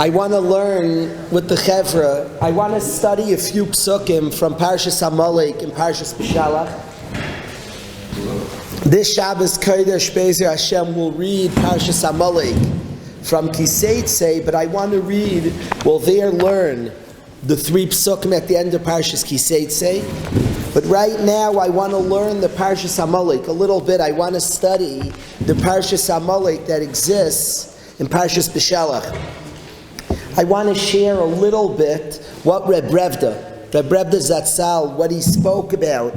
I want to learn with the Chevra. I want to study a few psukim from Parshas Amalek and Parshas Beshalach. This Shabbos Kodesh Be'ezer Hashem will read Parshas Amalek from Kiseitzei, but I want to read, we'll there learn the three psukim at the end of Parshas Kiseitzei. But right now I want to learn the Parshas Amalek a little bit. I want to study the Parshas Amalek that exists in Parshas Beshalach. I want to share a little bit what Reb Revda Zatzal, what he spoke about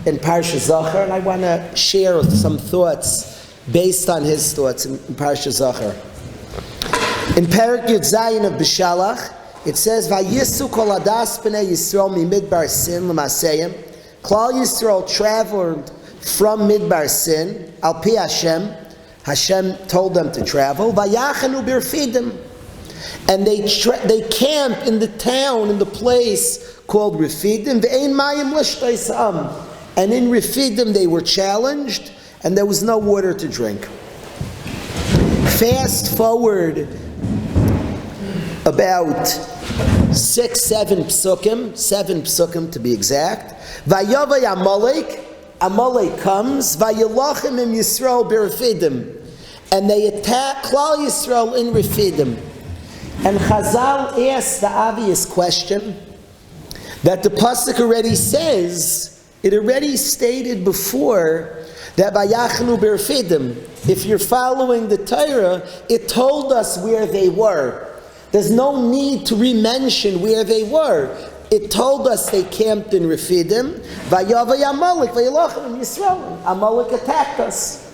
in Parshas Zachar, and I want to share some thoughts based on his thoughts in Parshas Zachar. In Perek Yud Zayin of Beshalach, it says, "Vayisu kol adas b'nei Yisrael mi-midbar sin l'maseyim." Klal Yisrael traveled from Midbar Sin. Al pi Hashem told them to travel. Vayachanu b'Refidim. And they camp in the town, in the place called Refidim. Ve'ein mayim l'shtaisam. And in Refidim they were challenged, and there was no water to drink. Fast forward about 7 psukim to be exact. Vayavay Amalek comes. Vayilachim im Yisrael b'Refidim. And they attack Klal Yisrael in Refidim. And Chazal asks the obvious question that the pasuk already says, it already stated before that Vayachnu b'Refidim. If you're following the Torah, it told us where they were. There's no need to re-mention where they were. It told us they camped in Refidim. Vayavay Amalek, Vayilachim Yisrael. Amalek attacked us.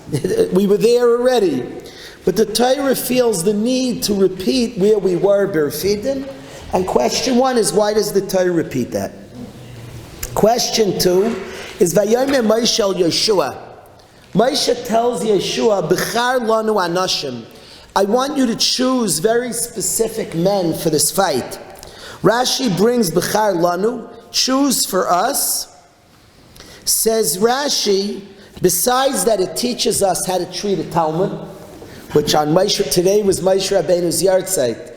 We were there already. But the Torah feels the need to repeat where we were, Refidim. And question 1 is, why does the Torah repeat that? Question 2 is, Vayomer Moshe el Yeshua. Moshe tells Yeshua, B'char lanu anashim. I want you to choose very specific men for this fight. Rashi brings B'char lanu, choose for us. Says Rashi, besides that it teaches us how to treat a Talmud, which on Moshe, today was Moshe Rabbeinu's yahrzeit.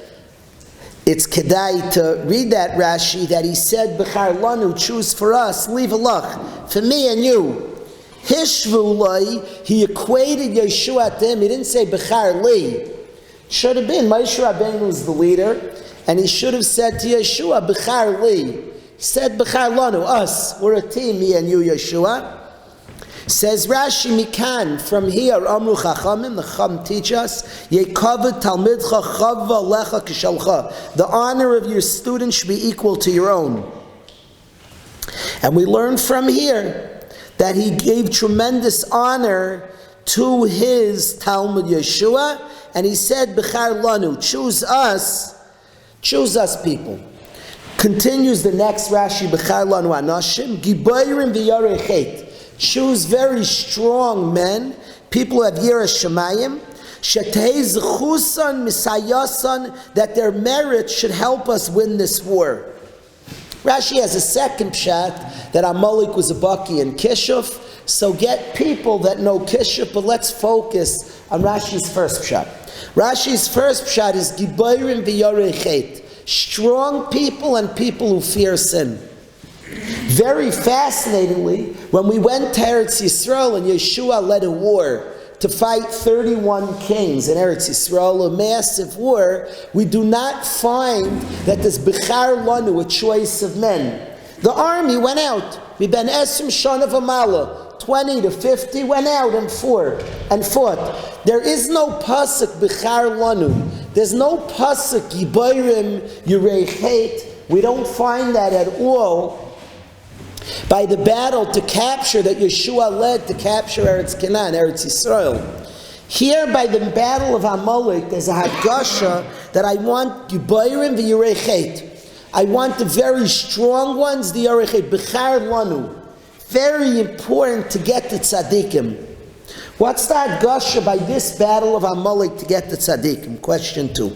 It's kedai to read that Rashi that he said, B'char lanu, choose for us, leave a lach, for me and you. Hishvu lai, he equated Yeshua to him. He didn't say B'char li. Should have been Moshe Rabbeinu was the leader, and he should have said to Yeshua, B'char li. He said B'char lanu, us, we're a team, me and you, Yeshua. Says Rashi Mikan, from here, Amru Chachamim, the Chacham teach us, Yekavod Talmidcha Chava Lecha Kishalcha. The honor of your student should be equal to your own. And we learn from here that he gave tremendous honor to his Talmud Yeshua, and he said, B'char lanu, choose us people. Continues the next Rashi, B'char lanu anashim, Gibayrim v'yarei chet. Choose very strong men, people who have Yirah Shemayim, Shetei Zechusan Misayasan, that their merit should help us win this war. Rashi has a second pshat that Amalek was a Baki in Kishuf, so get people that know Kishuf, but let's focus on Rashi's first pshat. Rashi's first pshat is Gibayrim v'yarei chet, strong people and people who fear sin. Very fascinatingly, when we went to Eretz Yisrael and Yeshua led a war to fight 31 kings in Eretz Yisrael, a massive war, we do not find that this B'char lanu, a choice of men. The army went out. Miben Esrim Shana V'mala, 20 to 50 went out and fought. There is no pasuk B'char lanu. There's no pasuk Yibayrim Yirei Chet. We don't find that at all. By the battle to capture that Yeshua led to capture Eretz Canaan, Eretz Yisrael. Here by the battle of Amalek, there's a Hagasha that I want Gibayrim v'Yirei Chet. I want the very strong ones, the Yirei Chet, B'char lanu. Very important to get the tzaddikim. What's the Hagasha by this battle of Amalek to get the tzaddikim? Question 2.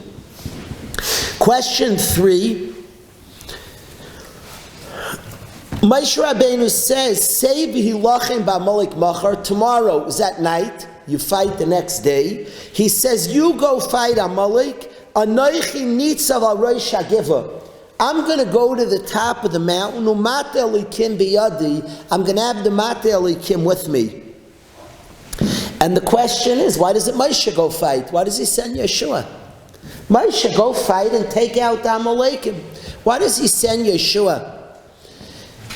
Question 3. Moshe Rabbeinu says, "Say v'hilachem b'Amalek machar." Tomorrow is at night. You fight the next day. He says, "You go fight Amalek. Anoichi nitzav al rosh hagiva. I'm going to go to the top of the mountain. Umate elikim biyadi. I'm going to have the mate elikim with me. And the question is, why doesn't Moshe go fight? Why does he send Yeshua? Moshe, go fight and take out the Amalekim. Why does he send Yeshua?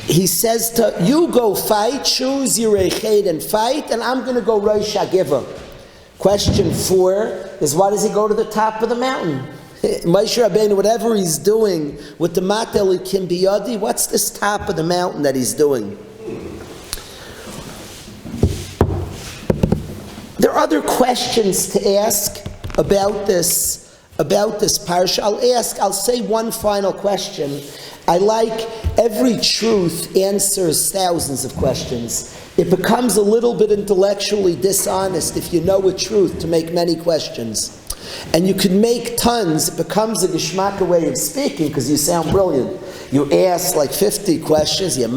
He says to you, go fight, choose your eched and fight, and I'm going to go Rosh Hagiva. Question 4 is, why does he go to the top of the mountain? Moshe Rabbeinu, whatever he's doing with the Mat Elikim Biyadi, what's this top of the mountain that he's doing? There are other questions to ask about this parsha. I'll say one final question. I like every truth answers thousands of questions. It becomes a little bit intellectually dishonest if you know a truth to make many questions. And you can make tons. It becomes a geschmacka way of speaking because you sound brilliant. You ask like 50 questions, but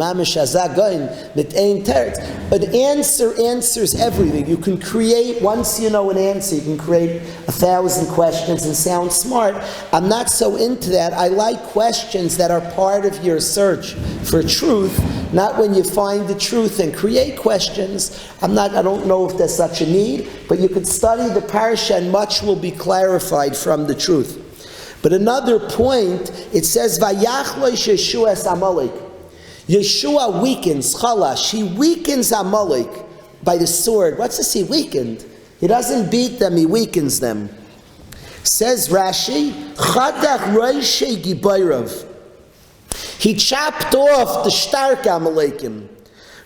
answer answers everything. You can create, once you know an answer, you can create 1,000 questions and sound smart. I'm not so into that. I like questions that are part of your search for truth, not when you find the truth and create questions. I don't know if there's such a need, but you could study the parsha and much will be clarified from the truth. But another point, it says, Vayachlosh Yeshua es Amalek. Yeshua weakens, Chalash. He weakens Amalek by the sword. What's this, he weakened? He doesn't beat them, he weakens them. Says Rashi, Chadach Roshei Gibayrav. He chopped off the stark Amalekim.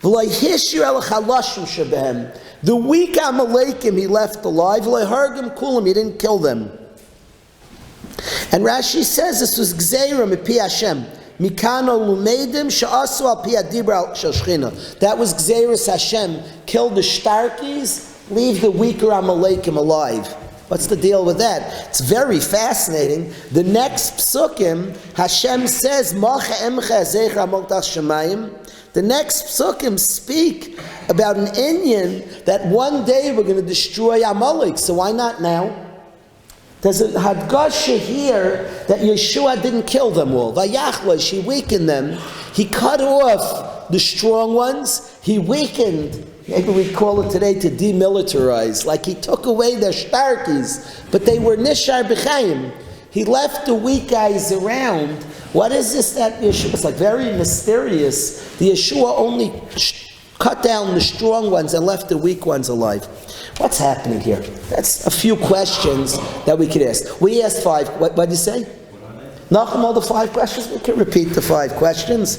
V'lo hishir el chalashim shebehem. The weak Amalekim he left alive. V'lo hargim kulam, he didn't kill them. And Rashi says this was Gzeira mipi Hashem. Mikano lumedim she'asu al pi adibra shel Shechina. That was Gzeiras Hashem. Kill the Shtarkis, leave the weaker Amalekim alive. What's the deal with that? It's very fascinating. The next psukim, Hashem says, Macha emcha zecher amotach shemayim. The next psukim speak about an inyan that one day we're going to destroy Amalek. So why not now? There's a hadgasha here that Yeshua didn't kill them all. Vayachlosh, he weakened them. He cut off the strong ones. He weakened. Maybe we call it today to demilitarize. Like he took away their shtarkis, but they were nishar b'chaim. He left the weak guys around. What is this that Yeshua? It's like very mysterious. The Yeshua only cut down the strong ones and left the weak ones alive. What's happening here? That's a few questions that we could ask. We asked 5. What did you say? Nachum, all the 5 questions? We can repeat the 5 questions.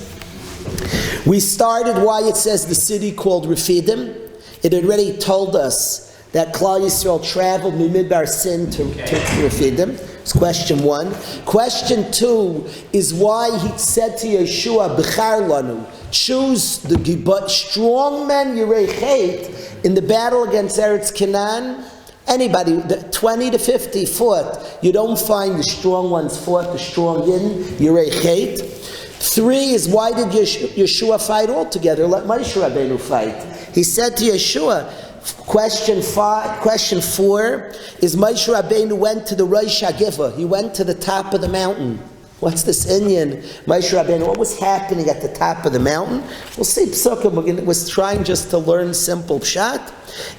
We started why it says the city called Refidim. It already told us that Klal Yisrael traveled Mimidbar Sin to Refidim. It's question 1. Question 2 is why he said to Yeshua, B'char lanu, choose the strong men Yirei Chet in the battle against Eretz Canaan. Anybody, 20 to 50 fought. You don't find the strong ones fought, the strong in Yirei Chet. 3 is why did Yeshua fight altogether? Let Moshe Rabbeinu fight. He said to Yeshua, question 4 is Moshe Rabbeinu went to the Rosh Hagiva. He went to the top of the mountain. What's this Inyan? Moshe Rabbeinu, what was happening at the top of the mountain? We'll see Psukim. We're trying just to learn simple pshat.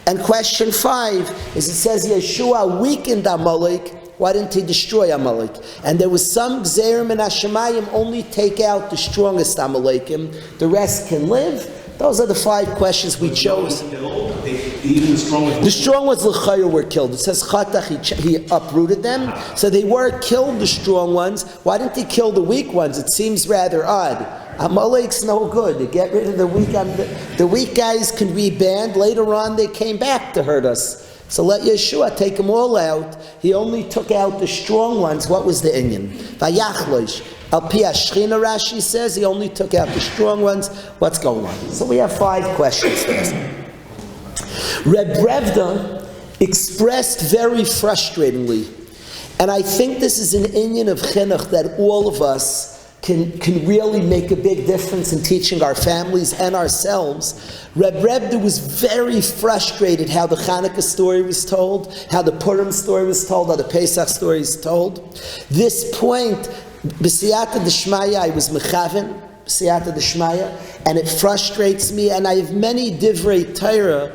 And question 5 is it says Yeshua weakened Amalek. Why didn't he destroy Amalek? And there was some Gzeirim and Hashemayim only take out the strongest Amalekim. The rest can live. Those are the 5 questions we chose. The strong ones l'chayr were killed. It says Chatach, he uprooted them. So they were killed, the strong ones. Why didn't he kill the weak ones? It seems rather odd. Amalek's no good. To get rid of the weak, the weak guys can be banned. Later on they came back to hurt us. So let Yeshua take them all out. He only took out the strong ones. What was the inyan? Vayachlosh. Al pi Shechina, Rashi says, he only took out the strong ones. What's going on? So we have 5 questions to ask. Reb Brevda expressed very frustratingly, and I think this is an inyan of chinuch that all of us can really make a big difference in teaching our families and ourselves. Reb Rebbe was very frustrated how the Hanukkah story was told, how the Purim story was told, how the Pesach story is told. This point, b'siyata d'shmaya, I was mechaven, b'siyata d'shmaya, and it frustrates me, and I have many divrei Torah.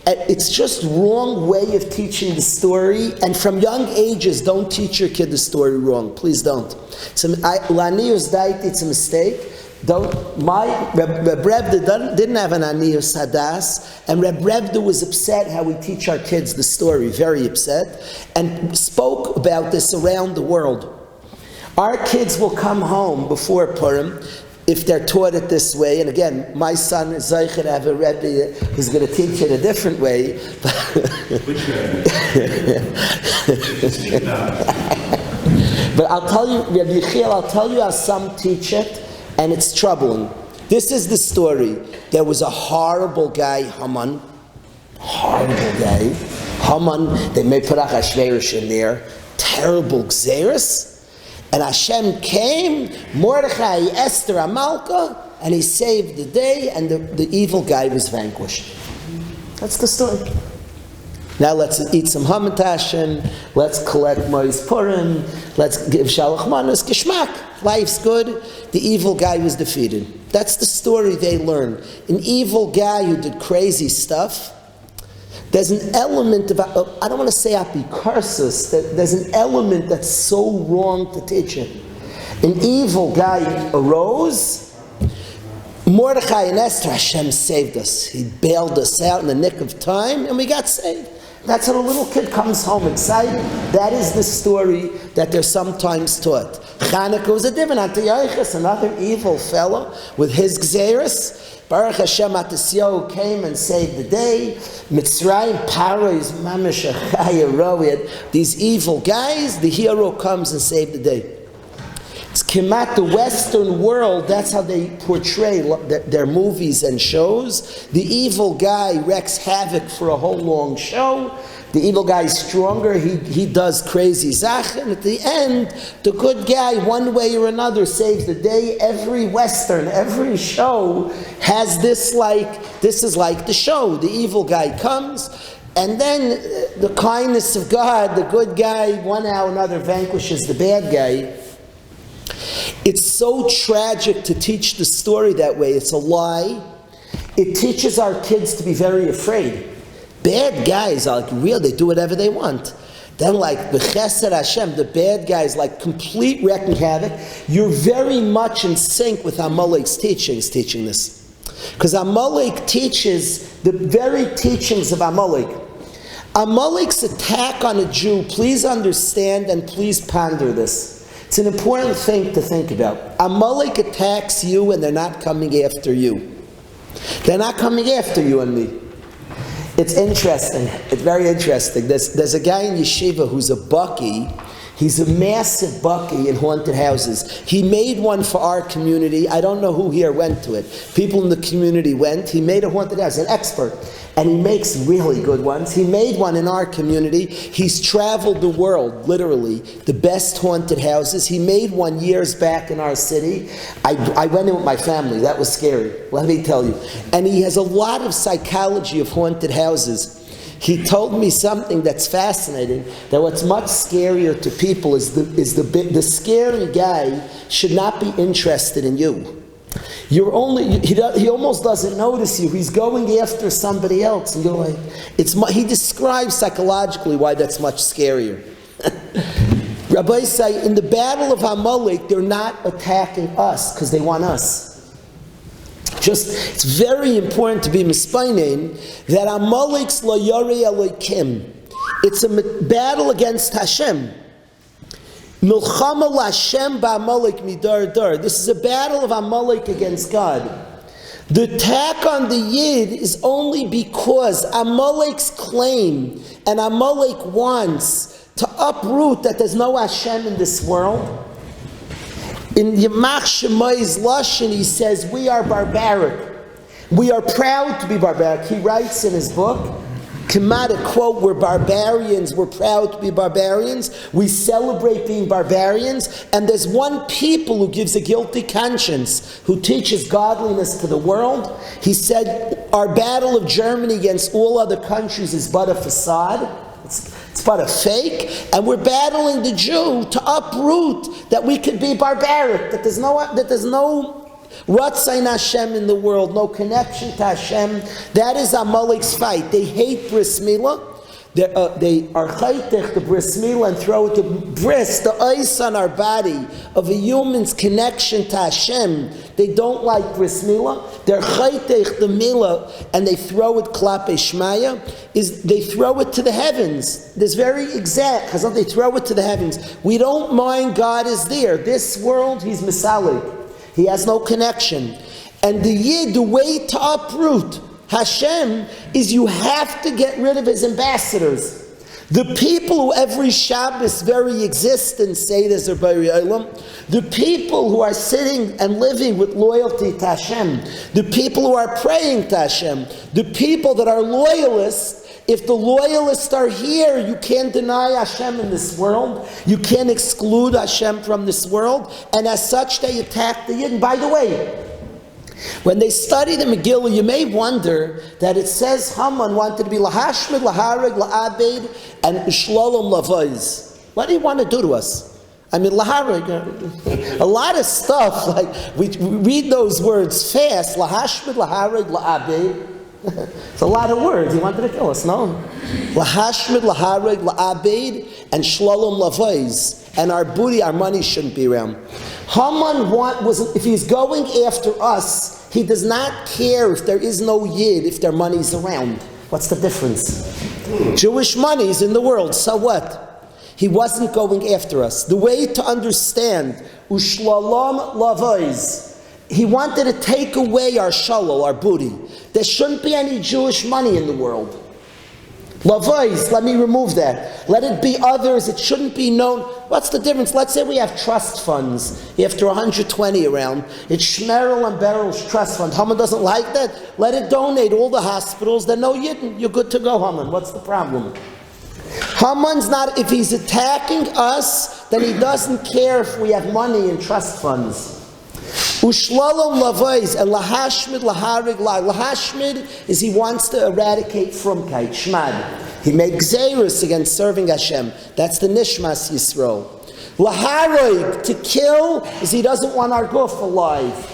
It's just wrong way of teaching the story, and from young ages, don't teach your kid the story wrong. Please don't. It's a mistake. Reb Rebbe didn't have an aniyus hadas, and Reb Rebbe was upset how we teach our kids the story, very upset, and spoke about this around the world. Our kids will come home before Purim, if they're taught it this way, and again, my son is Zeicher to have a Rebbe who's going to teach it a different way. Which Rebbe? But I'll tell you, Rabbi Yechiel, I'll tell you how some teach it, and it's troubling. This is the story. There was a horrible guy, Haman. Horrible guy. Haman, they may put Achashverosh in there. Terrible Xeris. And Hashem came, Mordechai, Esther, Amalka, and he saved the day, and the evil guy was vanquished. That's the story. Now let's eat some Hamantashen, let's collect Mois Purim, let's give Shalach Manos, Geshmak. Life's good. The evil guy was defeated. That's the story they learn. An evil guy who did crazy stuff. There's an element of, I don't want to say apikarsus, there's an element that's so wrong to teach it. An evil guy arose, Mordechai and Esther, Hashem saved us. He bailed us out in the nick of time, and we got saved. That's how the little kid comes home excited. That is the story that they're sometimes taught. Chanukah was a different Antiochus, another evil fellow with his Gzeris. Baruch Hashem Atisyo came and saved the day. Mitzrayim, Paro is mamish achaya. These evil guys, the hero comes and saved the day. It's Kemat, the Western world, that's how they portray their movies and shows. The evil guy wreaks havoc for a whole long show. The evil guy is stronger, he does crazy zach, and at the end, the good guy, one way or another, saves the day. Every Western, every show has this is like the show. The evil guy comes, and then the kindness of God, the good guy, one hour or another vanquishes the bad guy. It's so tragic to teach the story that way. It's a lie. It teaches our kids to be very afraid. Bad guys are like real, they do whatever they want. Then like B'chesed Hashem, the bad guys, like complete wrecking havoc. You're very much in sync with Amalek's teaching this. Because Amalek teaches the very teachings of Amalek. Amalek's attack on a Jew, please understand and please ponder this. It's an important thing to think about. Amalek attacks you and they're not coming after you. They're not coming after you and me. It's interesting. It's very interesting. There's a guy in yeshiva who's a bucky. He's a massive bucky in haunted houses. He made one for our community. I don't know who here went to it. People in the community went. He made a haunted house, an expert. And he makes really good ones. He made one in our community. He's traveled the world, literally, the best haunted houses. He made one years back in our city. I went in with my family. That was scary, let me tell you. And he has a lot of psychology of haunted houses. He told me something that's fascinating, that what's much scarier to people is the scary guy should not be interested in you. He almost doesn't notice you. He's going after somebody else, and you're like, he describes psychologically why that's much scarier. Rabbi say, in the battle of Amalek, they're not attacking us because they want us. It's very important to be mispainin that Amalek's lo yori Elokim. It's a battle against Hashem. Milchama l'Hashem ba'Amalek midar dar. This is a battle of Amalek against God. The attack on the Yid is only because Amalek's claim and Amalek wants to uproot that there's no Hashem in this world. In Yemach Shemai's Lashon, he says, we are barbaric. We are proud to be barbaric. He writes in his book, Kamada, quote, we're barbarians, we're proud to be barbarians, we celebrate being barbarians, and there's one people who gives a guilty conscience, who teaches godliness to the world. He said, our battle of Germany against all other countries is but a facade. It's but a fake, and we're battling the Jew to uproot that we could be barbaric, that there's no Ratzain Hashem in the world, no connection to Hashem. That is Amalek's fight. They hate bris milah. They are chaytech the bris milah and throw the bris, the ice on our body of a human's connection to Hashem. They don't like bris milah. They're chaytech the milah and they throw it klape shmaya. They throw it to the heavens. This very exact. They throw it to the heavens. We don't mind God is there. This world, He's misalik. He has no connection. And the Yid, the way to uproot Hashem is you have to get rid of his ambassadors. The people who every Shabbos very existence say there's a Bari Olam, the people who are sitting and living with loyalty to Hashem, the people who are praying to Hashem, the people that are loyalists. If the loyalists are here, you can't deny Hashem in this world. You can't exclude Hashem from this world. And as such, they attack the Yid. And by the way, when they study the Megillah, you may wonder that it says Haman wanted to be lahashmid, lahareg, laabed, and shlolom lavayz. What do you want to do to us? I mean, lahareg, a lot of stuff, like we read those words fast, lahashmid, lahareg, laabed. It's a lot of words. He wanted to kill us, no? Lahashmid, lahareg, laabed, and shlolom lavayz. And our booty, our money shouldn't be around. Haman if he's going after us, he does not care if there is no Yid, if their money's around. What's the difference? Jewish money is in the world, so what? He wasn't going after us. The way to understand, ushlalom lavayz, he wanted to take away our shalal, our booty. There shouldn't be any Jewish money in the world. Lavais, let me remove that. Let it be others. It shouldn't be known. What's the difference? Let's say we have trust funds. After 120 around, it's Shmerel and Beryl's trust fund. Haman doesn't like that. Let it donate all the hospitals. Then no Yidden. You're good to go, Haman. What's the problem? Haman's not, if he's attacking us, then he doesn't care if we have money in trust funds. Ushlalom lavais and lahashmid laharig la. Lahashmid is he wants to eradicate frumkeit, shmad. He makes xerus against serving Hashem. That's the nishmas Yisrael. Laharig, to kill, is he doesn't want our guf alive.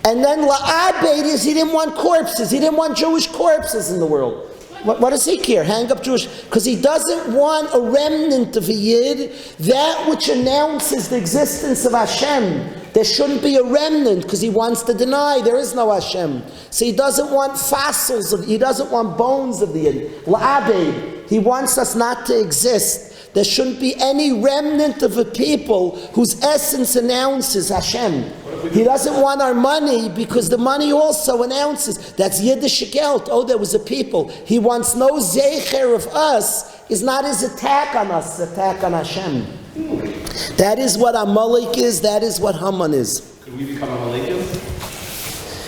And then la'abed is he didn't want corpses. He didn't want Jewish corpses in the world. What does he care? Hang up Jewish? Because he doesn't want a remnant of a Yid, that which announces the existence of Hashem. There shouldn't be a remnant because he wants to deny there is no Hashem. So he doesn't want fossils, he doesn't want bones of the Yid. La'abed, he wants us not to exist. There shouldn't be any remnant of a people whose essence announces Hashem. He doesn't want our money because the money also announces. That's Yiddish geld. Oh, there was a people. He wants no zecher of us. Is not his attack on us, it's attack on Hashem. That is what Amalek is, that is what Haman is. Could we become Amalekim?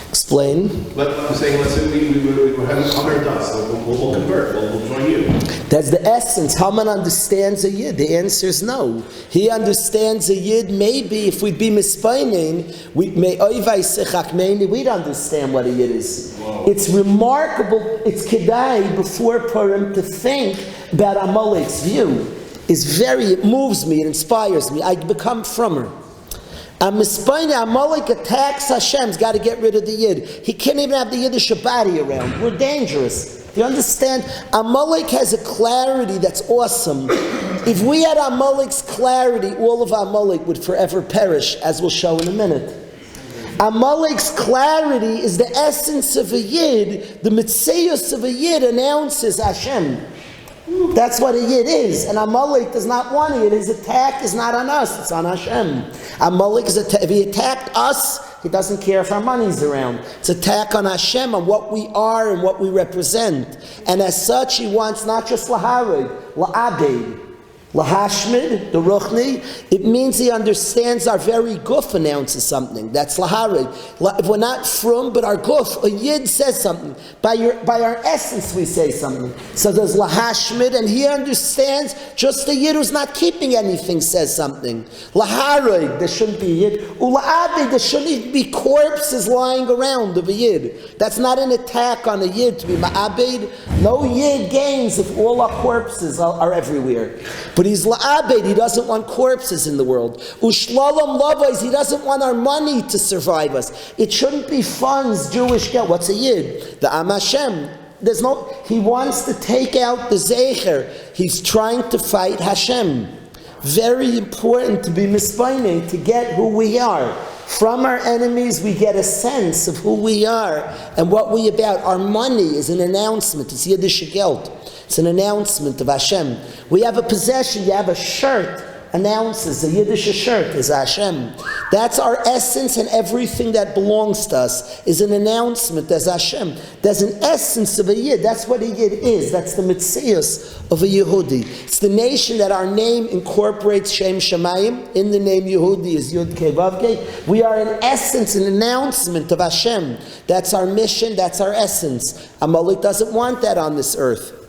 Explain. I'm saying, let's say we're having Haman dust, we'll convert, we'll join you. That's the essence. Haman understands a Yid. The answer is no. He understands a Yid. Maybe if we'd be mispainin, we'd understand what a Yid is. Whoa. It's remarkable. It's kedai before Purim to think about Amalek's view. It moves me, it inspires me. I become from her. Amalek attacks Hashem's got to get rid of the Yid. He can't even have the Yiddish body around. We're dangerous. Do you understand? Amalek has a clarity that's awesome. If we had Amalek's clarity, all of Amalek would forever perish, as we'll show in a minute. Amalek's clarity is the essence of a Yid. The Mitzius of a Yid announces Hashem. That's what a Yid is. And Amalek does not want it. His attack is not on us, it's on Hashem. Amalek if he attacked us, he doesn't care if our money's around. It's attack on Hashem, on what we are and what we represent. And as such, he wants not just laharid, la'abed. Lahashmid, the Ruchni, it means he understands our very guf announces something. That's laharid. If we're not from, but our guf, a yid says something. By our essence we say something. So there's lahashmid, and he understands just a yid who's not keeping anything says something. Laharid, there shouldn't be a yid. Ula'abid, there shouldn't even be corpses lying around of a yid. That's not an attack on a yid to be ma'abid. No yid gains if all our corpses are everywhere. But he's la'abed, he doesn't want corpses in the world. Ushlalam lavais, he doesn't want our money to survive us. It shouldn't be funds, Jewish geld. What's a yid? The Am Hashem. He wants to take out the Zecher. He's trying to fight Hashem. Very important to be misbinding, to get who we are. From our enemies we get a sense of who we are and what we about. Our money is an announcement. It's Yiddish geld. It's an announcement of Hashem. We have a possession, you have a shirt, announces, a Yiddish shirt is Hashem. That's our essence, and everything that belongs to us is an announcement as Hashem. There's an essence of a Yid. That's what a Yid is. That's the Metzius of a Yehudi. It's the nation that our name incorporates Shem Shemayim. In the name Yehudi is Yud Kei Vav Kei. We are in essence an announcement of Hashem. That's our mission, that's our essence. Amalek doesn't want that on this earth.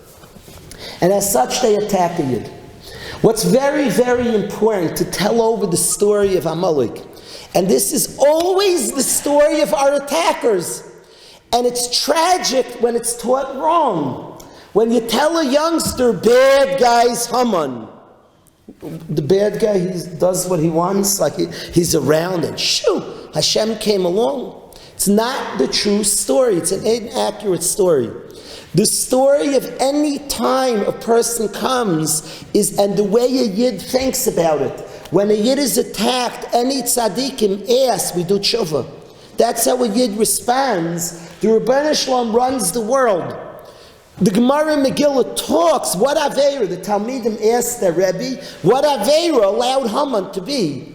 And as such, they attack a Yid. What's very, very important to tell over the story of Amalek, and this is always the story of our attackers, and it's tragic when it's taught wrong. When you tell a youngster, bad guy's Haman, the bad guy, he does what he wants, like he's around, and shoo, Hashem came along. It's not the true story. It's an inaccurate story. The story of any time a person comes is, and the way a Yid thinks about it. When a Yid is attacked, any tzaddikim ask, we do tshuva. That's how a Yid responds. The Rebbeinu Shalom runs the world. The Gemara in Megillah talks, what Aveira, the Talmidim asked their Rebbe, what Aveira allowed Haman to be?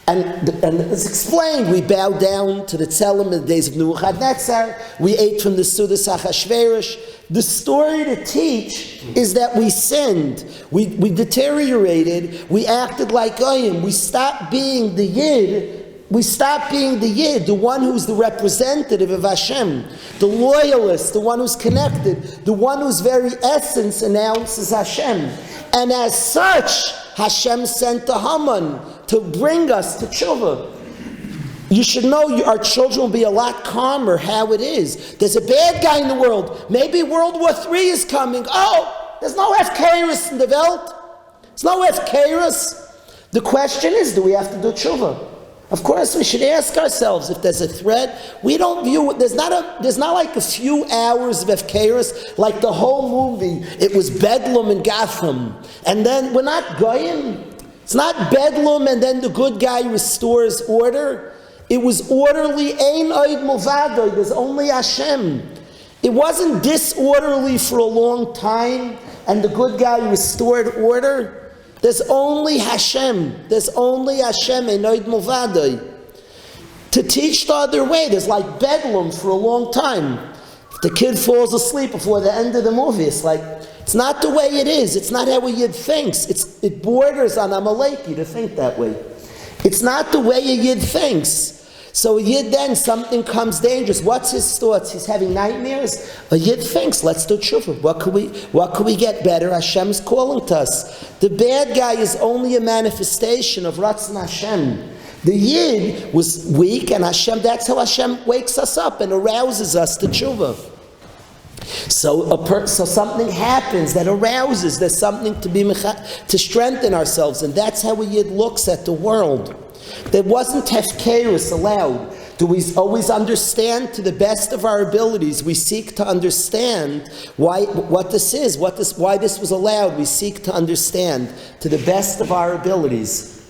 And it's explained, we bowed down to the Tzelem in the days of Nebuchadnezzar, we ate from the Sudas HaChashverosh. The story to teach is that we sinned, we deteriorated, we acted like Goyim, we stopped being the Yid, the one who's the representative of Hashem, the loyalist, the one who's connected, the one whose very essence announces Hashem. And as such, Hashem sent the Haman to bring us to tshuva. You should know our children will be a lot calmer how it is. There's a bad guy in the world. Maybe World War III is coming. Oh, there's no Hefkeris in the Welt. There's no Hefkeris. The question is, do we have to do tshuva? Of course, we should ask ourselves if there's a threat. We don't view it. There's not like a few hours of Hefkeris, like the whole movie. It was Bedlam and Gotham. And then we're not Goyim. It's not Bedlam and then the good guy restores order. It was orderly, ein oid mulvado, there's only Hashem. It wasn't disorderly for a long time, and the good guy restored order. There's only Hashem. There's only Hashem, ein oid mulvado. To teach the other way, there's like Bedlam for a long time. If the kid falls asleep before the end of the movie, it's like, it's not the way it is. It's not how a Yid thinks. It borders on Amaleki to think that way. It's not the way a Yid thinks. So a Yid then, something comes dangerous. What's his thoughts? He's having nightmares? A Yid thinks, let's do tshuva. What could we get better? Hashem's calling to us. The bad guy is only a manifestation of Ratzon Hashem. The Yid was weak, and Hashem, that's how Hashem wakes us up and arouses us to tshuva. So something happens that arouses. There's something to strengthen ourselves, and that's how a Yid looks at the world. There wasn't hefkerus allowed. Do we always understand to the best of our abilities? We seek to understand what this is, why this was allowed. We seek to understand to the best of our abilities.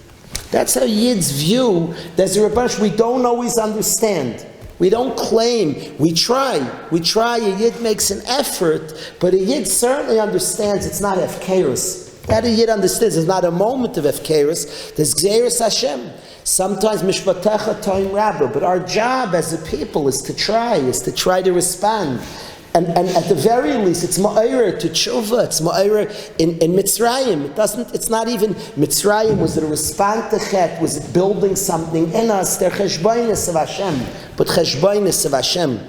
That's how Yid's view. There's a bunch we don't always understand. We don't claim. We try. A Yid makes an effort, but a Yid certainly understands it's not hefkerus. That a Yid understands there's not a moment of hefkerus. There's gzeirus Hashem. Sometimes mishpatecha toim rabba, but our job as a people is to try to respond. And at the very least, it's ma'ira to tshuva. It's ma'ira in Mitzrayim. It's not even, Mitzrayim, was it a response to chet? Was it building something in us? They're cheshboinus of Hashem. But cheshboinus of Hashem.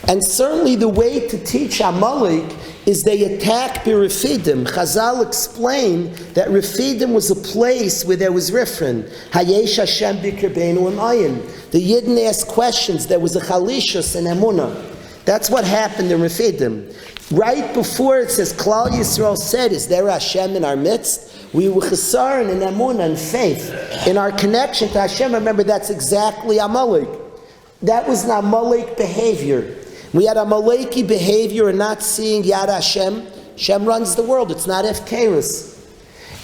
And certainly the way to teach Amalek is they attack B'Refidim. Chazal explained that Refidim was a place where there was Rifrin. Hayesh Hashem b'kirbeinu u'mayin. The Yidden asked questions. There was a Kalishus and Emunah. That's what happened in Refidim. Right before it says, Klal Yisrael said, is there Hashem in our midst? We were chesaron in Emunah and faith. In our connection to Hashem, remember that's exactly Amalek. That was an Amalek behavior. We had Amaleki behavior and not seeing Yad Hashem. Hashem runs the world. It's not Efkerus.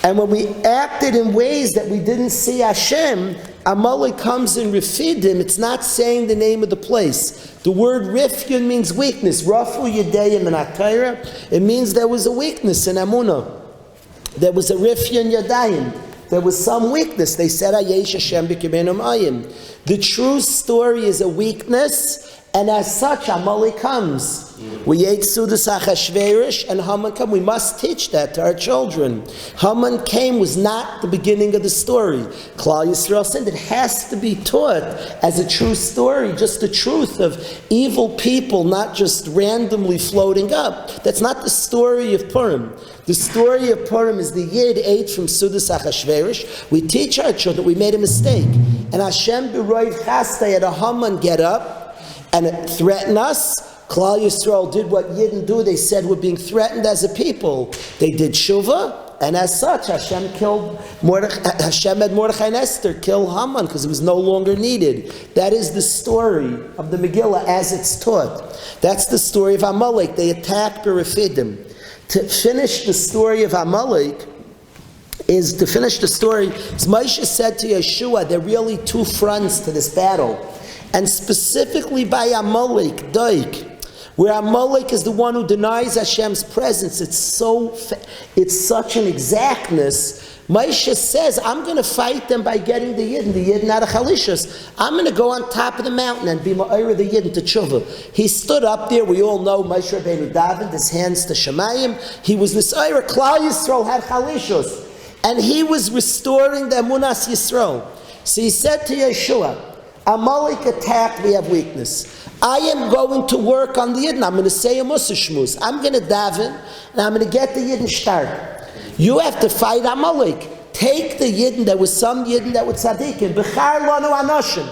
And when we acted in ways that we didn't see Hashem, Amalek comes in Refidim. It's not saying the name of the place. The word Rifyun means weakness. Rafu Yedeyim in Atayra. It means there was a weakness in Amunah. There was a Rifyun Yadayim. There was some weakness. They said, Ayesh Hashem b'kibbeinu ayim. The true story is a weakness. And as such, Amalek comes. We ate Sudas Achashverosh and Haman come. We must teach that to our children. Haman came was not the beginning of the story. Klal Yisrael said it has to be taught as a true story, just the truth of evil people, not just randomly floating up. That's not the story of Purim. The story of Purim is the Yid ate from Sudas Achashverosh. We teach our children that we made a mistake. And Hashem b'roiv chastei had a Haman get up and threaten us. Klal Yisrael did what Yidden do. They said we're being threatened as a people. They did shuvah, and as such, Hashem had Mordechai and Esther kill Haman because it was no longer needed. That is the story of the Megillah as it's taught. That's the story of Amalek. They attacked B'Refidim. To finish the story of Amalek, as Moshe said to Yeshua, there are really two fronts to this battle. And specifically by Amalek, Daik, where Amalek is the one who denies Hashem's presence. It's such an exactness. Moshe says, I'm going to fight them by getting the Yidden out of Chalishas. I'm going to go on top of the mountain and be Ma'ira the Yidden to Tshuva. He stood up there, we all know, Moshe Rabbeinu David, his hands to Shemayim. He was Nisayra, Klal Yisrael had Chalishas. And he was restoring the Emunas Yisrael. So he said to Yeshua, Amalek attacked, we have weakness. I am going to work on the Yidden. I'm going to say a Musa Shmuz. I'm going to daven, and I'm going to get the Yidden start. You have to fight Amalek. Take the Yidden. There was some Yidden that were tzaddikim. B'char lanu anoshim.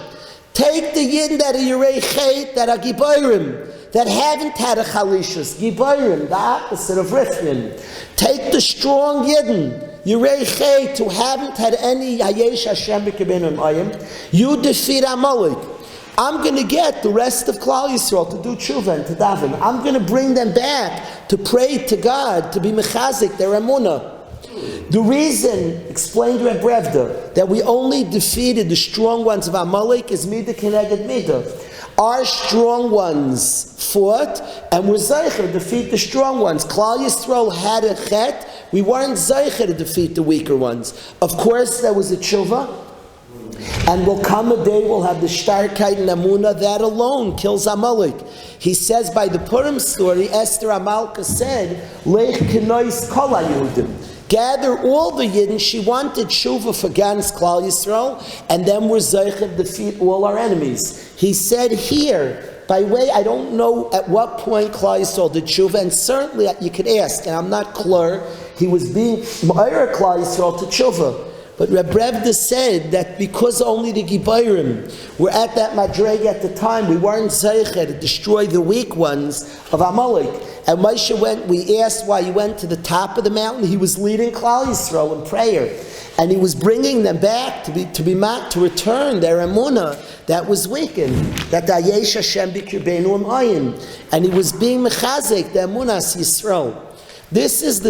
Take the Yidden that are Yirei Chet, that are Giborim, that haven't had a Chalishus. Giborim, the opposite of Rifrin. Take the strong Yidden. Yirei Chet, who haven't had any Hayesh Hashem b'kibbeinu ayim. You defeat Amalek. I'm going to get the rest of Klal Yisrael to do tshuva and to daven. I'm going to bring them back to pray to God, to be mechazik, their emunah. The reason, explained Reb Brevda, that we only defeated the strong ones of Amalek is midah keneged midah. Our strong ones fought and were zeicher to defeat the strong ones. Klal Yisrael had a chet. We weren't zeicher to defeat the weaker ones. Of course, there was a tshuva. And will come a day we'll have the Shtarkeit and Amunah. That alone kills Amalek. He says by the Purim story, Esther Amalka said, Lech kenois kol haYehudim. Gather all the Yidden. She wanted Shuvah for Gans Klal Yisrael, and then we're zeicher defeat all our enemies. He said here, by way, I don't know at what point Klal Yisrael did Shuvah, and certainly you could ask, and I'm not clear, he was being Ma'ir Klal Yisrael to Shuvah. But Reb Brevda said that because only the Gibayrim were at that Madreg at the time, we weren't zeicher to destroy the weak ones of Amalek. And Moshe went, we asked why he went to the top of the mountain. He was leading Klal Yisrael in prayer. And he was bringing them back to return their emunah that was weakened. That Dayesh Hashem b'kirbeinu ayim. And he was being mechazik, the emunas Yisrael. This is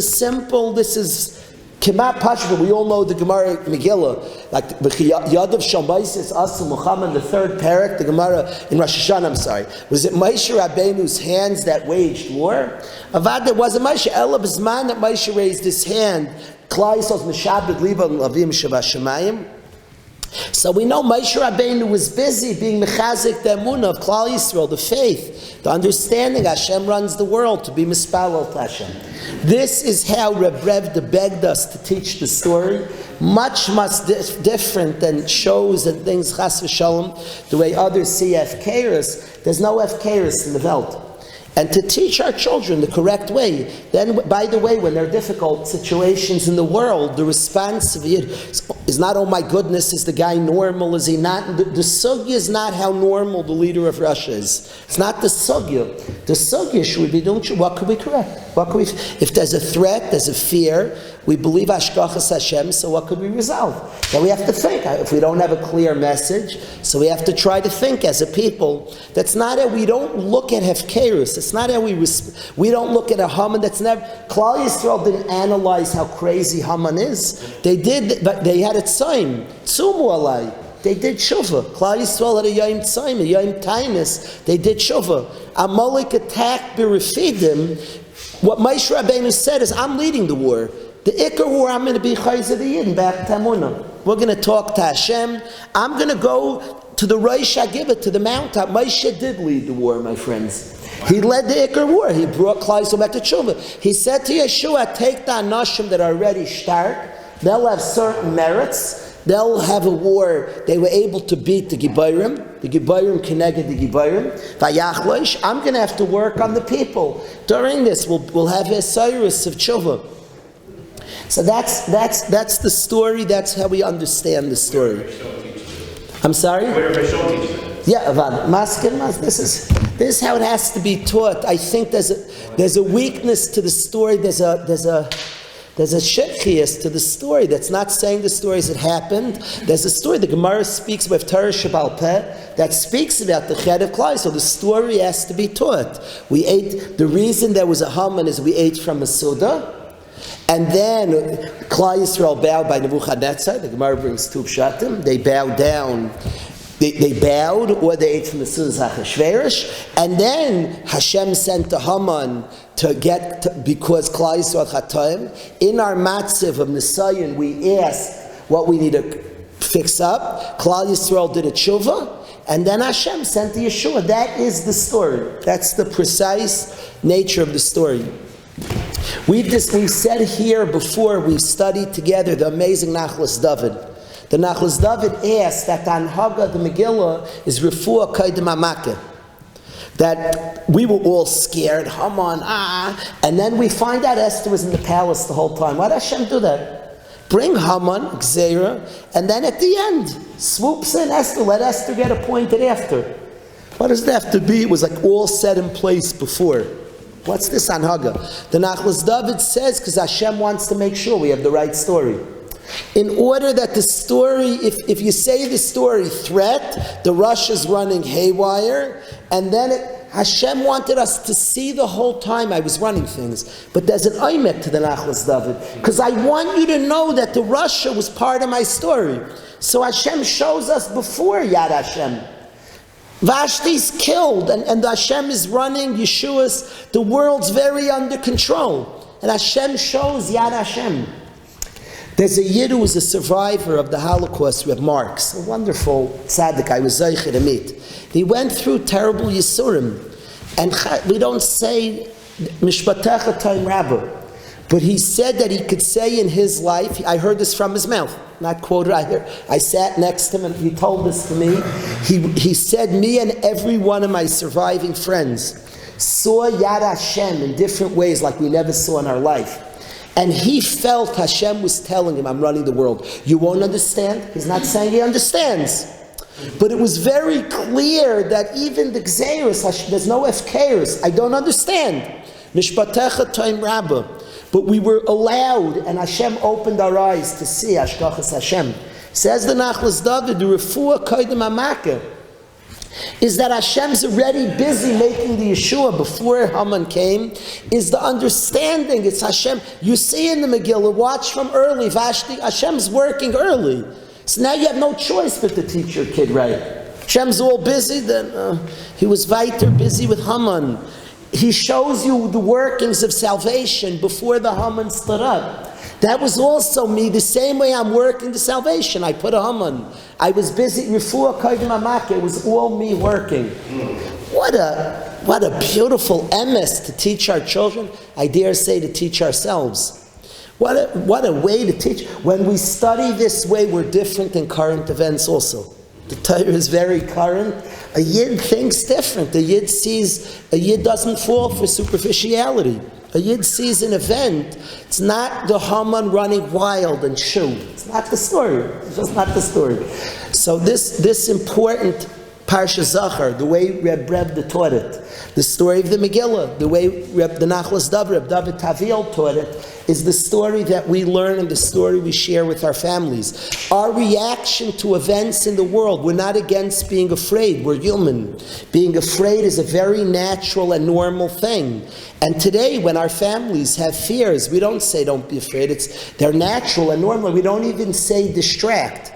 Kemat Pashva, we all know the Gemara Megillah, like Yadav Shalmaisis Asu Muhammad, the third parak, the Gemara in Rosh Hashanah, Was it Moshe Rabbeinu's hands that waged war? Avad, it wasn't Moshe. Ela B'zman that Moshe raised his hand, Klal Yisrael's Meshabed Liba Lavim Sheva Shemayim. So we know Moshe Rabbeinu was busy being mechazik the emunah of Klal Yisrael, the faith, the understanding Hashem runs the world, to be mispalel to Hashem. This is how Reb Revda begged us to teach the story. Much different than shows and things, chas v'shalom, the way others see FKers. There's no FKers in the Welt. And to teach our children the correct way. Then, by the way, when there are difficult situations in the world, the response of it is not, oh my goodness, is the guy normal, is he not? The sugya is not how normal the leader of Russia is. It's not the sugya. The sugya should be, what could we correct? If there's a threat, there's a fear, we believe Hashgachas Hashem, so what could we resolve? Then we have to think. If we don't have a clear message, so we have to try to think as a people. That's not how we don't look at Hefkerus. It's not how we don't look at a Haman that's never... Klal Yisrael didn't analyze how crazy Haman is. They did, but they had a tzayim. Tzumu alai. They did shuvah. Klal Yisrael had a yom tzayim, a yom tainis. They did shuvah. Amalek attacked Birifidim. What Moshe Rabbeinu said is, I'm leading the war. The Iker war, I'm going to be Chayzer the Yidden, back to Amunah. We're going to talk to Hashem. I'm going to go to the Rosh Hagibah, to the mountain. Moshe did lead the war, my friends. He led the Iker war. He brought Klal Yisrael back to Tshuva. He said to Yeshua, take the Anashim that are already stark. They'll have certain merits. They'll have a war. They were able to beat the Gibayrim connected the Gibayrim. Vayachlosh, I'm going to have to work on the people. During this, we'll have a Cyrus of Tshuva. So that's the story. That's how we understand the story. I'm sorry? Yeah, this is how it has to be taught. I think there's a weakness to the story. There's a shekhias to the story that's not saying the stories that happened. There's a story, the Gemara speaks with Torah Shabbal Peh, that speaks about the Ched of Klal. So the story has to be taught. The reason there was a Haman is we ate from a Suda, and then Klal Yisrael bowed by Nebuchadnezzar. The Gemara brings two pshatim. They bowed down. They bowed, or they ate from the Suda Achashverosh, and then Hashem sent to Haman because Klal Yisrael Chatoim. In our matziv of Nisayon, we asked what we need to fix up. Klal Yisrael did a tshuva, and then Hashem sent the Yeshua. That is the story. That's the precise nature of the story. We've said here before, we studied together the amazing Nachlas David. The Nachlas David asked that the Anhaga, the Megillah, is Refuah Kaidem Amakeh. That we were all scared, Haman, and then we find out Esther was in the palace the whole time. Why did Hashem do that? Bring Haman, Gzeira, and then at the end, swoops in Esther, let Esther get appointed after. What does it have to be? It was like all set in place before. What's this Anhaga? The Nachlas David says, because Hashem wants to make sure we have the right story. In order that the story, if you say the story threat, the rush is running haywire, and then Hashem wanted us to see the whole time I was running things. But there's an oimek to the Nachlas David, because I want you to know that the Russia was part of my story. So Hashem shows us before Yad Hashem. Vashti's killed, and Hashem is running Yeshua's, the world's very under control. And Hashem shows Yad Hashem. There's a Yid who was a survivor of the Holocaust, Reb Marx, a wonderful tzaddik I was zeicher to meet. He went through terrible Yisurim, and we don't say Mishpatecha Taim Rabba, but he said that he could say in his life, I heard this from his mouth, not quoted, I sat next to him and he told this to me. He said, me and every one of my surviving friends saw Yad Hashem in different ways like we never saw in our life. And he felt Hashem was telling him, I'm running the world. You won't understand? He's not saying he understands. But it was very clear that even the Gzeiros, there's no FKers. I don't understand. Mishpatecha Taim Rabbah. But we were allowed, and Hashem opened our eyes to see Hashgachas Hashem. Says the Nachlas David, the Refuah Kaidem Amakeh, is that Hashem's already busy making the Yeshua before Haman came, is the understanding. It's Hashem. You see in the Megillah, watch from early, Vashti, Hashem's working early. So now you have no choice but to teach your kid right. Hashem's all busy, then he was weiter busy with Haman. He shows you the workings of salvation before the Haman stood up. That was also me, the same way I'm working the salvation. I put a Haman. I was busy, Refuah Kodim Amaka. It was all me working. What a beautiful emes to teach our children. I dare say to teach ourselves. What a way to teach. When we study this way, we're different in current events also. The Torah is very current. A Yid thinks different. A Yid doesn't fall for superficiality. A Yid sees an event. It's not the Haman running wild and shoo. It's not the story. It's just not the story. So this important Parsha Zachar, the way Reb Brevda taught it, the story of the Megillah, the way the Nachlas Reb David Taviel taught it, is the story that we learn and the story we share with our families. Our reaction to events in the world, we're not against being afraid, we're human. Being afraid is a very natural and normal thing. And today, when our families have fears, we don't say don't be afraid, they're natural and normal. We don't even say distract.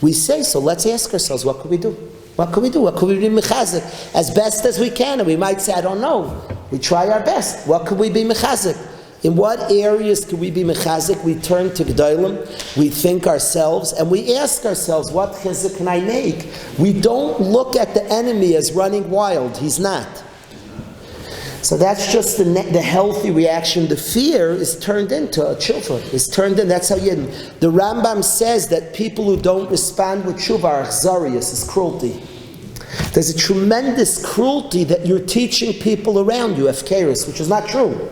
We say, so let's ask ourselves, what could we do? What could we do? What could we be mechazik? As best as we can. And we might say, I don't know. We try our best. What could we be mechazik? In what areas could we be mechazik? We turn to Gedolim, we think ourselves, and we ask ourselves, what chizuk can I make? We don't look at the enemy as running wild. He's not. So that's just the healthy reaction. The fear is turned into a tshuva. It's turned in. That's how Yidden. The Rambam says that people who don't respond with tshuva are achzarius, is cruelty. There's a tremendous cruelty that you're teaching people around you, efkeris, which is not true.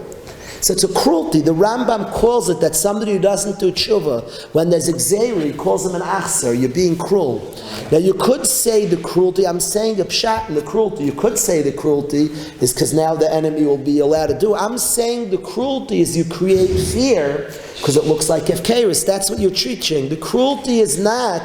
So it's a cruelty. The Rambam calls it that somebody who doesn't do tshuva, when there's a gzeira, he calls him an achzer, you're being cruel. Now you could say the cruelty, I'm saying a pshat in the cruelty, you could say the cruelty is because now the enemy will be allowed to do. I'm saying the cruelty is you create fear because it looks like efkeris. That's what you're teaching. The cruelty is not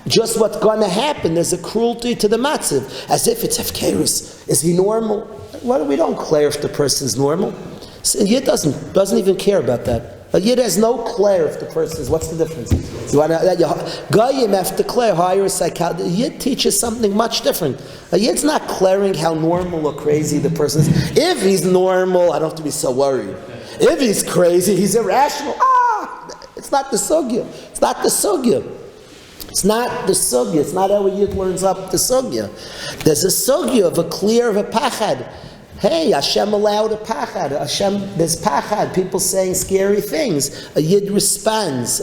just what's going to happen. There's a cruelty to the matziv, as if it's efkeris. Is he normal? Well, we don't declare if the person's normal. So a Yid doesn't even care about that. A Yid has no clair if the person is. What's the difference? You want to Goyim have to declare higher psychology. A Yid teaches something much different. A Yid's not declaring how normal or crazy the person is. If he's normal, I don't have to be so worried. If he's crazy, he's irrational. It's not the sugya. It's not the sugya. It's not the sugya. It's not how a Yid learns up the sugya. There's a sugya of a clear of a pachad. Hey, Hashem allowed a pachad. There's pachad, people saying scary things. A Yid responds.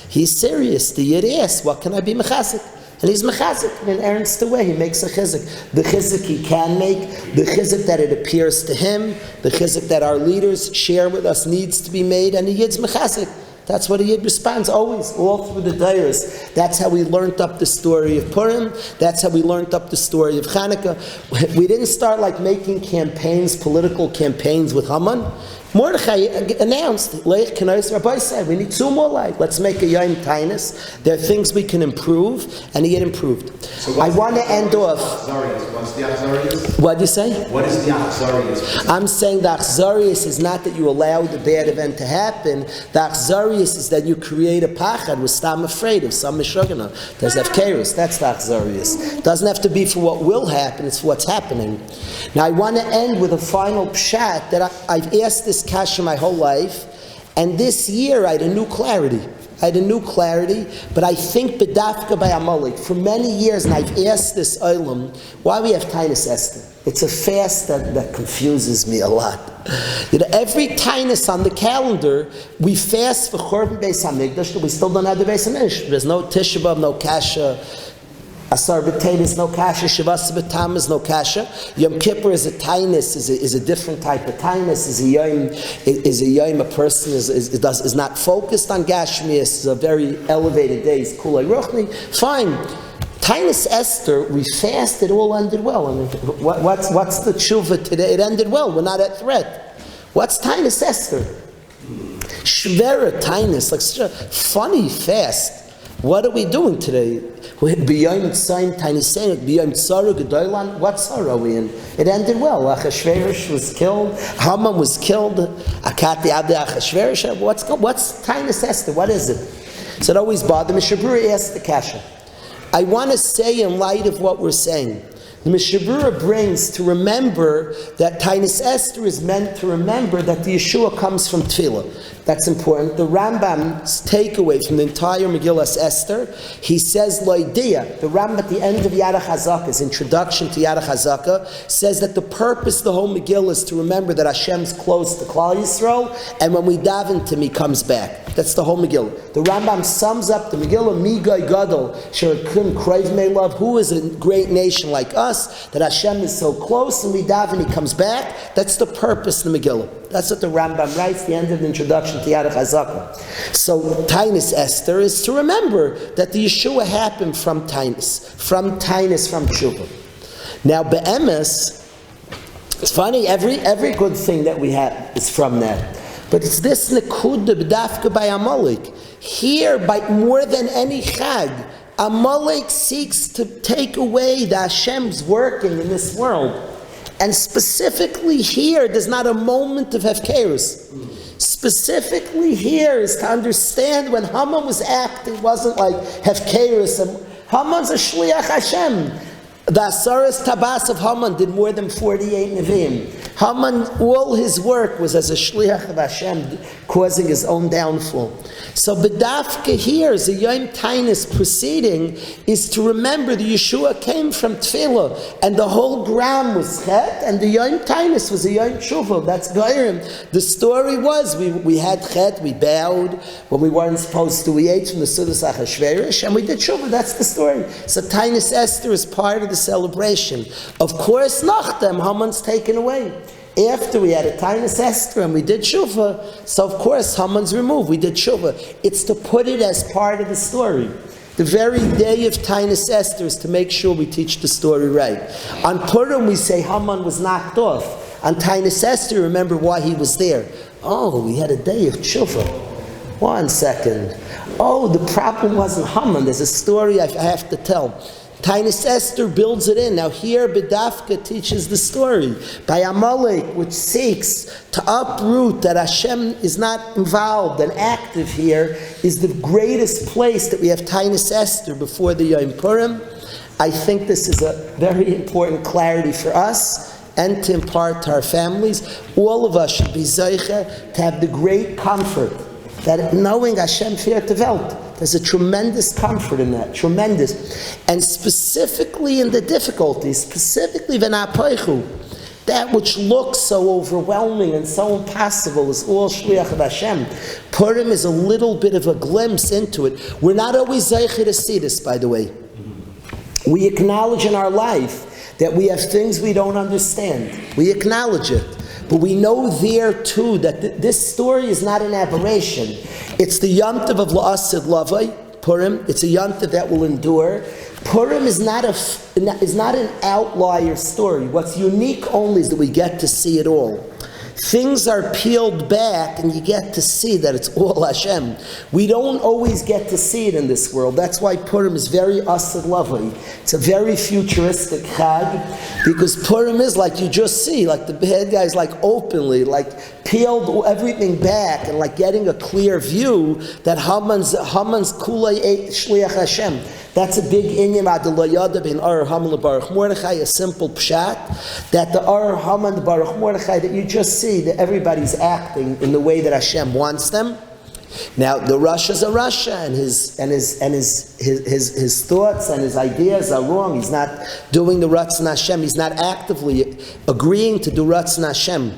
He's serious. The Yid asks, what can I be mechazik? And he's mechazik in an ernst way. He makes a chizik. The chizik he can make, the chizik that it appears to him, the chizik that our leaders share with us needs to be made, and the Yid's mechazik. That's what a Yid responds always, all through the dayers. That's how we learned up the story of Purim. That's how we learned up the story of Chanukah. We didn't start like making campaigns, political campaigns with Haman. Mordechai announced, Leich Kenois Rabbi said, we need 2 more light. Let's make a Yom Tainus. There are things we can improve, and he had improved. So I want to end off. What's the Achzarius? What do you say? What is the Achzarius? I'm saying the Achzarius is not that you allow the bad event to happen. The Achzarius is that you create a pachad with stam afraid of some mishugana. There's efkeris. That's the Achzarius. It doesn't have to be for what will happen, it's for what's happening. Now I want to end with a final pshat that I've asked this kasha my whole life, and this year I had a new clarity. But I think bedafka by Amalek for many years, and I've asked this olam why we have Tainus Esther. It's a fast that confuses me a lot. Every Tainus on the calendar, we fast for Chorban Beis Hamikdash, but we still don't have the Beis Hamikdash. There's no Tisha B'Av, no Kasha. Asar B'Tein no kasha, Shavas B'Tam is no kasha. Yom Kippur is a tainus, is a different type of tainus. Is a yom a person is not focused on Gashmias. It's a very elevated day. It's Kulei Ruchni. Fine. Tainus Esther, we fasted, all ended well. I mean, what's the tshuva today? It ended well. We're not at threat. What's Tainus Esther? Shvera Tainus, like such a funny fast. What are we doing today? B'yom Tzayim Tainisenik, B'yom Tzaru Gedoylan. What tzara are we in? It ended well. Achashverosh was killed. Haman was killed. Akati Abde Achashverosh. What's Tainus Esther? What is it? So it always bothered me. Shaburi asked the kasha. I want to say in light of what we're saying, The Mishabura brings to remember that Tainis Esther is meant to remember that the Yeshua comes from Tefillah. That's important. The Rambam's takeaway from the entire Megillas Esther, he says, Loidia, the Rambam at the end of Yad HaChazaka, his introduction to Yad HaChazaka, says that the purpose of the whole Megillah is to remember that Hashem's close to Klal Yisrael, and when we daven to him, he comes back. That's the whole Megillah. The Rambam sums up the Megillah, Migai Gadol, Sherakim Kraiv Meilav, who is a great nation like us, that Hashem is so close, and we daven, he comes back. That's the purpose of the Megillah. That's what the Rambam writes, the end of the introduction to Yad HaChazaka. So, Tainis Esther is to remember that the Yeshua happened from Tainis, from Tshuva. Now, Be'emes, it's funny, every good thing that we have is from that. But it's this Nekuda B'dafka by Amalek. Here, by more than any Chag, Amalek seeks to take away the Hashem's working in this world. And specifically here, there's not a moment of Hefkerus. Specifically here is to understand when Haman was acting, it wasn't like Hefkerus. Haman's a Shliach Hashem. The Asaras Tabas of Haman did more than 48 Nevi'im. Haman, all his work was as a Shliach of Hashem, causing his own downfall. So B'dafka here, is a Yom Tainis proceeding, is to remember the Yeshua came from Tefillah, and the whole gram was Chet, and the Yom Tainis was a Yom Tshuva. That's Gairim. The story was, we had Chet, we bowed, when we weren't supposed to, we ate from the Sudas Achashverosh, and we did Tshuva. That's the story. So Tainis Esther is part of the celebration. Of course, Nachdem, Haman's taken away. After we had a Tainis Esther and we did Shuvah, so of course Haman's removed, we did Shuvah. It's to put it as part of the story. The very day of Tainis Esther is to make sure we teach the story right. On Purim we say Haman was knocked off. On Tainis Esther, remember why he was there. Oh, we had a day of Shuvah. 1 second. Oh, the problem wasn't Haman. There's a story I have to tell. Tainis Esther builds it in. Now here B'dafka teaches the story by Amalek, which seeks to uproot that Hashem is not involved and active here, is the greatest place that we have Tainis Esther before the Yom Purim. I think this is a very important clarity for us and to impart to our families. All of us should be zeicha to have the great comfort that knowing Hashem fear to Welt. There's a tremendous comfort in that, tremendous. And specifically in the difficulties, specifically v'na'apaychu, that which looks so overwhelming and so impossible is all Shliach of Hashem. Purim is a little bit of a glimpse into it. We're not always zeicher to see this, by the way. We acknowledge in our life that we have things we don't understand. We acknowledge it. But we know there too that this story is not an aberration. It's the Yontiv of La'asid Lavai, Purim. It's a Yontiv that will endure. Purim is not an outlier story. What's unique only is that we get to see it all. Things are peeled back and you get to see that it's all Hashem. We don't always get to see it in this world. That's why Purim is very Asad Lavai. It's a very futuristic Chag, because Purim is like you just see, like the bad guys like openly, like peeled everything back and like getting a clear view that Haman's Kulei Shliach Hashem. That's a big inyan Adelayada bin Ar Haman Baruch Mordechai, a simple pshat, that the Ar Haman Baruch Mordechai, that you just see that everybody's acting in the way that Hashem wants them. Now the Rasha's a Rasha, and his thoughts and his ideas are wrong. He's not doing the Ratzon Hashem. He's not actively agreeing to do Ratzon Hashem.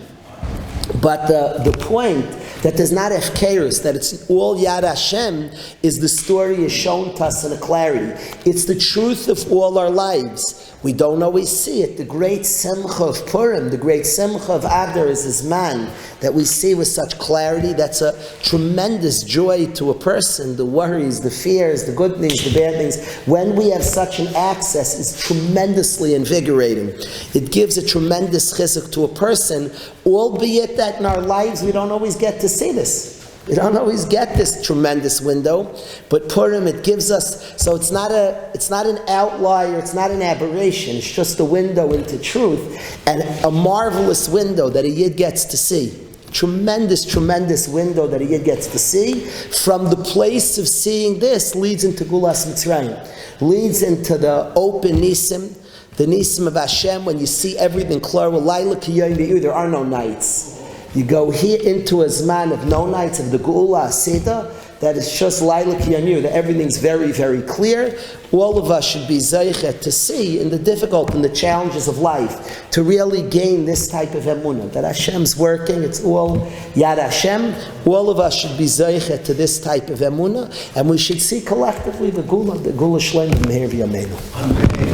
But the point that there's not efkerus, that it's all Yad Hashem, is the story is shown to us in a clarity. It's the truth of all our lives. We don't always see it. The great simcha of Purim, the great simcha of Adar is this man that we see with such clarity. That's a tremendous joy to a person. The worries, the fears, the good things, the bad things. When we have such an access, it's tremendously invigorating. It gives a tremendous chizuk to a person, albeit that in our lives we don't always get to see this. We don't always get this tremendous window, but Purim, it gives us, so it's not an outlier, it's not an aberration, it's just a window into truth, and a marvelous window that a Yid gets to see. Tremendous, tremendous window that a Yid gets to see. From the place of seeing this leads into Gulas Mitzrayim, leads into the open Nisim, The Nisim of Hashem, when you see everything clear, there are no nights. You go here into a Zman of no nights, of the Geula Aseda, that is just Laila Kiyamir, that everything's very, very clear. All of us should be Zeichet to see in the difficult and the challenges of life, to really gain this type of emunah, that Hashem's working, it's all Yad Hashem. All of us should be Zeichet to this type of emunah, and we should see collectively the Gula Shlem Meher V'Yameinu.